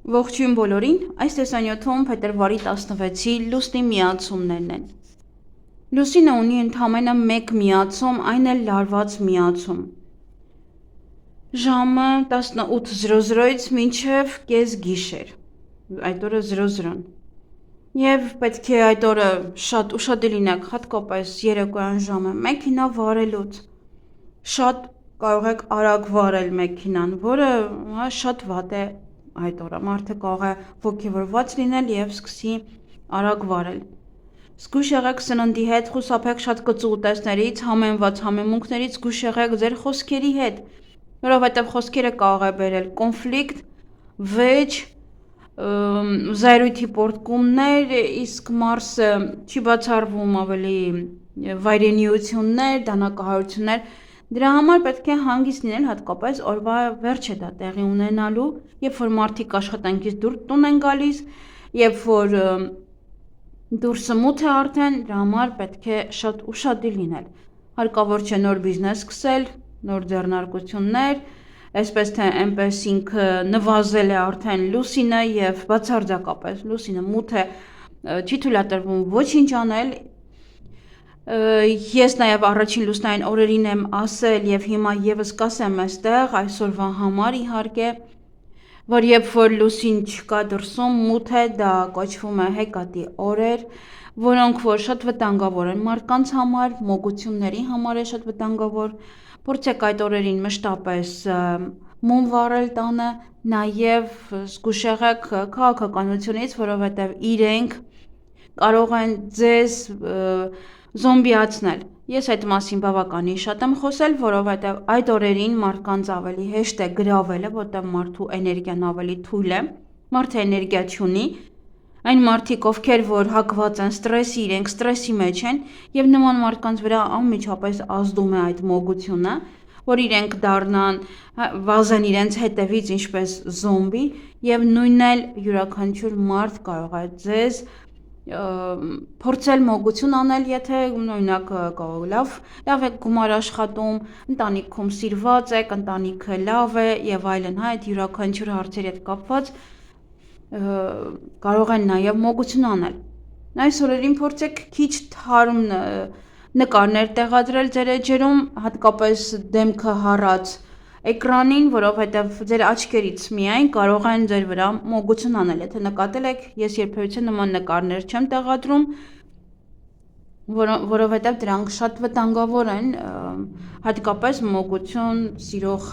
Ողջույն բոլորին, այս տեսանյութում փետրվարի 16-ի լուսնի միացումներն են։ Լուսինը ունի ընդամենը մեկ միացում, այն էլ լարված միացում։ Ժամը 18:00-ից մինչև կես գիշեր, այդ օրը 00-ն։ Եվ պետք է այդ օրը շատ ուշադիր լինեք, հատկապես երեկոյան ժամը, մեքենա վարելուց։ Շատ կարող եք արագ վարել մեքենան, որը շատ վատ է այդ օրը, մարդը կարող է ոգևորված լինել և սկսի արագ վարել։ Զգույշ եղեք սննդի հետ, խուսափեք շատ կծու ուտեստներից, համեմված համեմունքներից, զգույշ եղեք ձեր խոսքերի հետ, որովհետև խոսքերը կարող է բերել կոնֆլիկտ, վեճ, զայրույթի պոռթկումներ, իսկ Մարսը չի բացառվում ավելի վայրենիություններ, դանակահարություններ, դրա համար պետք է հանգիստ լինել, հատկապես օրվա վերջ է դա տեղի ունենալու, երբ որ մարդիկ աշխատանքից տուն են գալիս, երբ որ դուրսը մութ է արդեն, դրա համար պետք է շատ ուշադիր լինել։ Հարկավոր չէ նոր բիզնես սկսել, նոր ձեռնարկություններ, այսպես թե այնպես ինքը նվազել է արդեն լուսինը և բացարձակապես լուսինը մութ է, չի թույլատրվում ոչինչ անել։ Ես նաև առաջին լուսնային օրերին եմ ասել և հիմա ևս կասեմ այստեղ այսօրվա համար իհարկե, որ երբ որ լուսին չկա դրսում, մութ է, դա կոչվում է հեկատի օրեր, որոնք որ շատ վտանգավոր են մարդկանց համար, մոգությունների համար է շատ վտանգավոր, փորձեք այդ օրերին մշտապես մոմ վառել տանը, նաև զգույշ եղեք քաղաքականությունից, որովհետև իրենք կարող են ձեզ զոմբիացնել։ Ես այդ մասին բավականին շատ եմ խոսել, որովհետև այդ օրերին մարդկանց ավելի հեշտ է գրավելը, որտեղ մարդու էներգիան ավելի թույլ է, մարդը էներգիա չունի, այն մարդիկ, ովքեր որ հակված են ստրեսի, իրենք ստրեսի մեջ են, և նման մարդկանց վրա անմիջապես ազդում է այդ մոգությունը, որ իրենք դառնան, վազեն իրենց հետևից ինչպես զոմբի, և նույնն էլ յուրաքանչյուր մարդ կարող է ձեզ փորձել մոգություն անել, եթե օրինակ լավ եք գումար աշխատում, ընտանիքում սիրված եք, ընտանիքը լավ է և այլն, այդ յուրաքանչյուր հարցերի հետ կապված կարող են նաև մոգություն անել։ Այս օրերին փորձեք քիչ թարմ նկարներ տեղադրել ձեր էջերում, հատկապես դեմքը հառած էկրանին, որովհետև ձեր աչքերից միայն կարող են ձեր վրա մոգություն անել, եթե նկատել եք, ես երբևիցե նման նկարներ չեմ տեղադրում, որովհետև դրանք շատ վտանգավոր են, հատկապես մոգություն սիրող,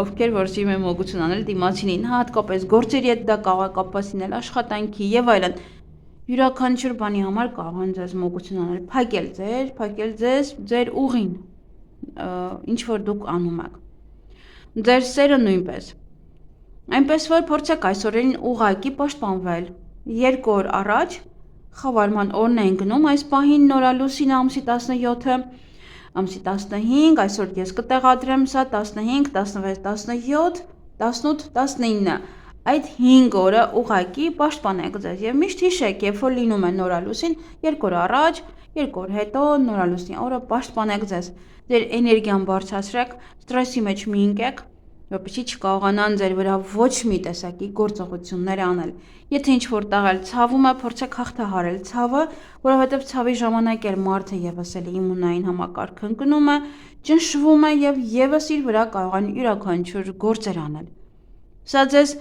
ովքեր որ սիրում են մոգություն անել դիմացինին, հատկապես գործերի հետ դա կարող է կապված լինել, աշխատանքի և այլն, յուրաքանչյուր բանի համար կարող են ձեզ մոգություն անել, փակել ձեզ ձեր ուղին, ինչ որ դուք անում եք, ձեր սերը նույնպես, այնպես որ փորձեք այս օրերին ուղղակի պաշտպանվել, 2 օր առաջ, խավարման օրն են գնում այս պահին նորալուսինը ամսի 17-ը, ամսի 15, այսօր ես կտեղադրեմ սա 15, 16, 17, 18, 19, այդ 5 օրը ուղղակի պաշտպանեք ձեզ և միշտ հիշեք, երբ որ լինում է նորալուսին, 2 օր առաջ, 2 օր հետո, նորալուսնի օրը պաշտպանեք ձեզ, ձեր էներգիան բարձրացրեք, ստրեսի մեջ մի ընկեք, որպեսզի չկարողանան ձեր վրա ոչ մի տեսակի գործողություններ անել։ Եթե ինչ-որ տեղ էլ ցավում է, փորձեք հաղթահարել ցավը, որովհետև ցավի ժամանակ էլ մարդը ևս էլ իմունային համակարգը ընկնում է, ճնշվում է և ևս իր վրա կարող են յուրաքանչյուր գործեր անել։ Սա ձեզ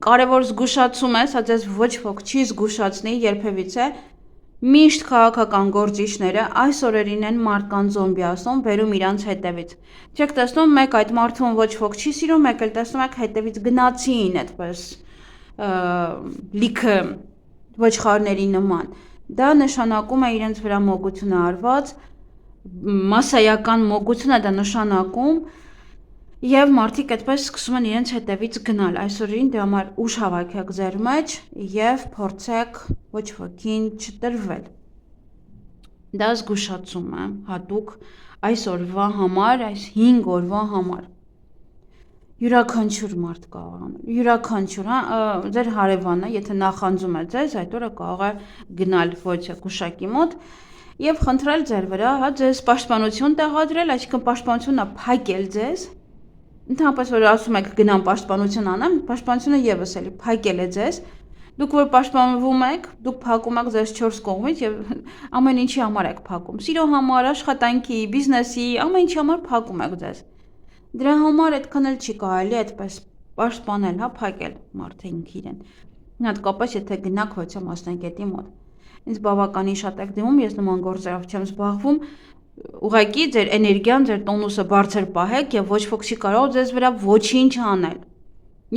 կարևոր զգուշացում է, սա ձեզ ոչ ոք չի զգուշացնի երբևիցե, միշտ քաղաքական գործիչները այս օրերին են մարդկանց զոմբիացնում, բերում իրանց հետևից։ Չեք տեսնում, մեկ այդ մարդուն ոչ ոք չի սիրում, մեկ էլ տեսնում եք հետևից գնացին այդպես լիքը ոչխարների նման։ Դա նշանակում է իրենց վրա մոգություն է արված, մասսայական մոգություն է դա նշանակում, և մարդիկ այդպես սկսում են իրենց հետևից գնալ, այս օրերին դրա համար ուժ հավաքեք ձեր մեջ և փորձեք ոչ ոքին չտրվել։ Դա զգուշացում է հատուկ այս օրվա համար, այս 5 օրվա համար։ Յուրաքանչյուր մարդ կարող անել, յուրաքանչյուր, ձեր հարևանը, եթե նախանձում է ձեզ, այդ օրը կարող է գնալ ոչ գուշակի մոտ և խնդրել ձեր վրա, ձեզ պաշտպանություն տեղադրել, այսինքն պաշտպանությունը փակել ձեզ, Ընդհանրապես որ ասում եք գնամ պաշտպանություն անեմ, պաշտպանությունը եւս էլի փակել է ձեզ։ Դուք որ պաշտպանվում եք, դուք փակում եք ձեզ 4 կողմից եւ ամեն ինչի համար եք փակում։ Սիրո համար, աշխատանքի, բիզնեսի, ամեն ինչի համար փակում եք ձեզ։ Դրա համար այդքան էլ չի կարելի այդպես պաշտպանել, հա, փակել մարդը ինքը իրեն։ Հատկապես եթե գնաք հոյցա մասնագետի մոտ։ Ինձ բավականին շատ եք դիմում, ես նման գործերով չեմ զբաղվում, ուղղակի ձեր էներգիան, ձեր տոնուսը բարձր պահեք եւ ոչ ոք չի կարող ձեզ վրա ոչինչ անել։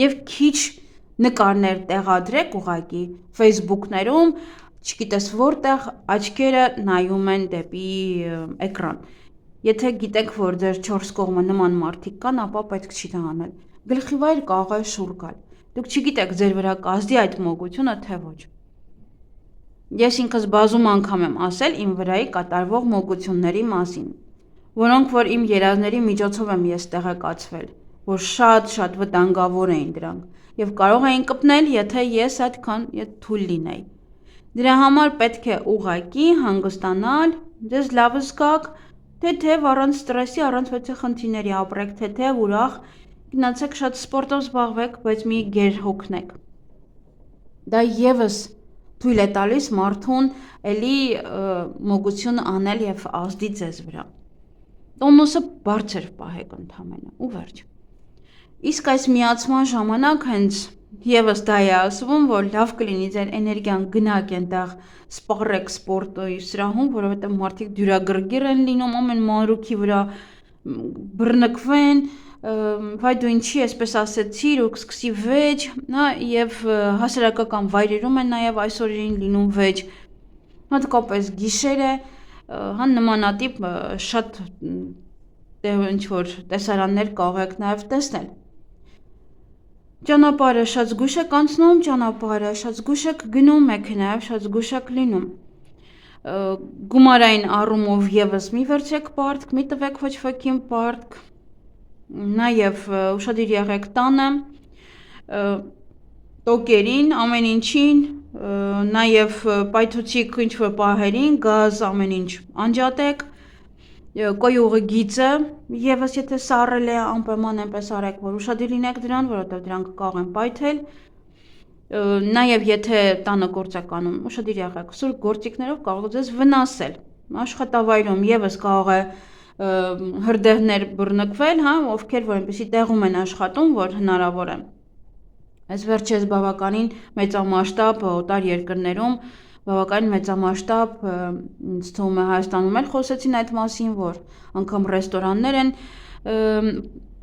Եվ քիչ նկարներ տեղադրեք ուղղակի Facebook-ներում, չգիտես որտեղ աչքերը նայում են դեպի էկրան։ Եթե գիտեք, որ ձեր 4 կողմը նման մարդիկ կան, ապա պետք չի դա անել։ Գլխի վայր կարող է շուռ գալ։ Դուք չգիտեք ձեր վրա կազդի այդ մոգությունը, թե ոչ։ Ես ինքս բազում անգամ եմ ասել իմ վրայի կատարվող մոգությունների մասին, որոնք որ իմ երազների միջոցով եմ ես տեղեկացվել, որ շատ վտանգավոր էին դրանք եւ կարող էին կպնել, եթե ես այդքան թույլ լինեի։ Դրա համար պետք է ուղակի հանգստանալ, ձեզ լավ զգաք, թեթև առանց ստրեսի, առանց ոչի խնդիրների ապրեք, թեթև ուրախ, գնացեք շատ սպորտով զբաղվեք, բայց մի գեր հոգնեք։ Դա եւս թույլ է տալիս մարդուն էլի մոգություն անել եւ ազդի ձեզ վրա։ Տոնուսը բարձր պահեք ընդամենը ու վերջ։ Իսկ այս միացման ժամանակ հենց եւս դա է ասվում, որ լավ կլինի ձեր էներգիան գնաք այնտեղ սպառեք սպորտի սրահում, որովհետեւ մարդիկ դյուրագրգիռ են լինում ամեն մանրուքի վրա բռնկվեն, վայ դու ինչի այսպես ասեցիր ու սկսի վեճ, հա, եւ հասարակական վայրերում են նաեւ այսօրին լինում վեճ, հատկապես գիշերը, հա, նմանատիպ շատ ինչ որ տեսարաններ կարող եք նաեւ տեսնել։ Ճանապարհը շատ զգուշ եք անցնում, ճանապարհը շատ զգուշ եք գնում, մեքենայով շատ զգուշ եք լինում։ Գումարային առումով եւս մի վերցեք պարտք, մի տվեք ոչ ոքին պարտք, նաեւ ուշադիր եղեք տանը, տոկերին, ամեն ինչին, նաեւ պայթուցիկ ինչ-որ պահերին, գազ ամեն ինչ անջատեք, կոյուղի գիծը եւս եթե սառել է անպայման այնպես արեք, որ ուշադիր լինեք դրան, որովհետեւ դրանք կարող են պայթել։ Նաեւ եթե տանը գործ եք անում, ուշադիր եղեք, սուր գործիքներով կարող է ձեզ վնասել։ Աշխատավայրում եւս կարող է հրդեհներ բռնկվել, հա, ովքեր որ այնպեսի տեղում են աշխատում, որ հնարավոր է։ Այս վերջերս բավականին մեծամասշտաբ օտար երկրներում բավականին մեծամասշտաբ ինձ թվում է Հայաստանում էլ խոսեցին այդ մասին, որ անգամ ռեստորաններ են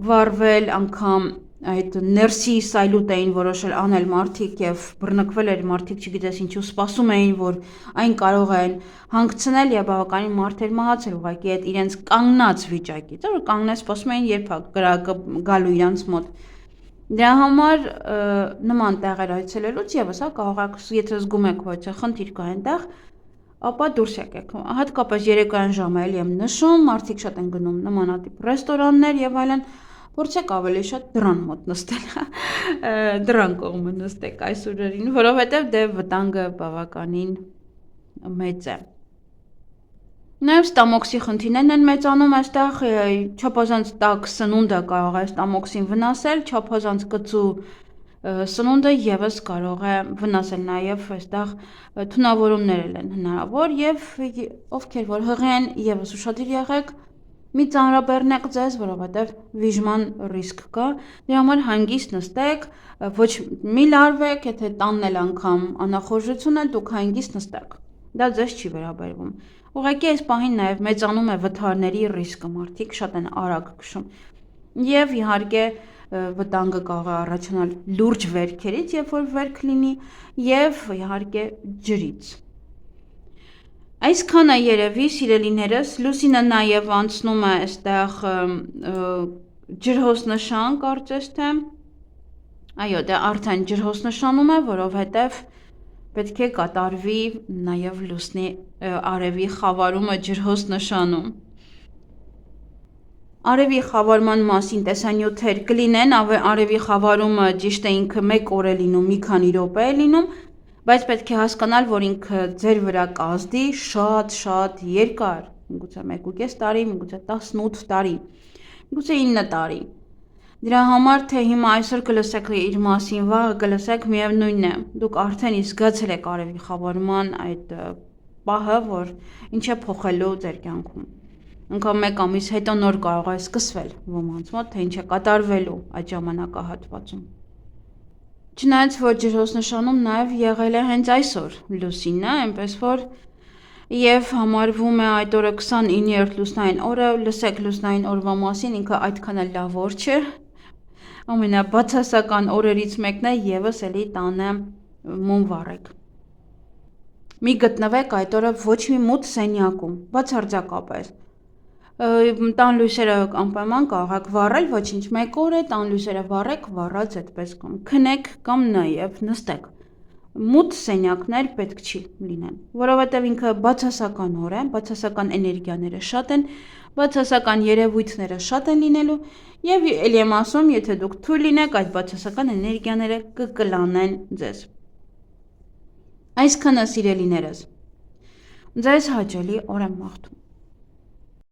վառվել, անգամ այդ ներսի սայլուտ էին որոշել անել մարդիկ եւ բռնկվել էր մարդիկ, չգիտես ինչու սպասում էին, որ այն կարող են հանգցնել եւ բավականին մարդեր մահացել ուղղակի այդ իրենց կանգնած վիճակից, որ կանգնած սպասում էին երբ կրակը գալու իրանց մոտ։ Դրա համար նման տեղեր այցելելուց եւս հա կարող եք, եթե զգում եք, որ խնդիր կա այնտեղ, ապա դուրս եկեք։ Հատկապես երեկոյան ժամը էլի եմ նշում, մարդիկ շատ են գնում նմանատիպ ռեստորաններ եւ այլն, փորձեք ավելի շատ դռան մոտ նստել, դռան կողմը նստեք այս օրերին, որովհետեւ դե վտանգը բավականին մեծ է։ Նաև ստամոքսի խնդիրներն են մեծանում այստեղ, չափազանց տաք սնունդը կարող է ստամոքսին վնասել, չափազանց կծու սնունդը եւս կարող է վնասել, նաև այստեղ թունավորումներ են հնարավոր եւ ովքեր որ հղի են եւս ուշադիր եղեք, մի ծանրաբեռնեք ձեզ, որովհետեւ վիժման ռիսկ կա, դրա համար հանգիստ նստեք, ոչ մի լարվեք, եթե տանն էլ անգամ անախորժություն է, դուք հանգիստ նստեք, դա ձեզ չի վերաբերվում։ Ուղղակի այս պահին նաև մեծանում է վթարների ռիսկը, մարդիկ շատ են արագ քշում։ Եվ իհարկե վտանգը կարող է առաջանալ լուրջ վերքերից, երբ որ վերք լինի, եւ իհարկե ջրից։ Այսքանը երևի սիրելիներս, Լուսինը նաև անցնում է այստեղ ջրհոսնշան, կարծես թե։ Այո, դա արդեն ջրհոսնշանում է, որովհետև պետք է կատարվի նաև լուսնի արևի խավարումը ջրհոսնշանում։ Արևի խավարման մասին տեսանյութեր կլինեն, արևի խավարումը ճիշտ է ինքը 1 օր է լինում, մի քանի րոպե է լինում, բայց պետք է հասկանալ, որ ինքը ձեր վրա կազդի շատ երկար, միգուցե 1.5 տարի, միգուցե 18 տարի, միգուցե 9 տարի։ Դրա համար թե հիմա այսօր կլսեք իր մասին, վաղը կլսեք, միևնույնն է, դուք արդեն իսկ զգացել եք արևի խավարման այդ պահը, որ ինչ է փոխելու ձեր կյանքում։ Անգամ 1 ամիս հետո նոր կարող է սկսվել ոմանց մոտ, թե ինչ է կատարվելու այդ ժամանակահատվածում։ Չնայած որ ջրհոսնշանում նաև եղել է հենց այսօր լուսինը, այնպես որ եւ համարվում է այդ օրը 29-րդ լուսնային օրը, լսեք լուսնային օրվա մասին, ինքը այդքան էլ լավ օր չէ։ Ամենաբացասական օրերից մեկն է եւս էլի տանը մոմ վառեք։ Մի գտնվեք այդ օրը ոչ մի մութ սենյակում, բացարձակապես։ Տան լույսերը անպայման կարող եք վառել, ոչինչ, 1 օր է տան լույսերը վառեք, վառած այդպես կամ քնեք կամ նաև նստեք։ Մութ սենյակներ պետք չի լինեն, որովհետև ինքը բացասական օր է, բացասական էներգիաները շատ են, բացասական երևույթները շատ են լինելու եւ ելի եմ ասում, եթե դուք թույլ լինեք, այդ բացասական էներգիաները կկլանեն ձեզ։ Այսքանը սիրելիներս, ձեզ հաճելի օր եմ մաղթում։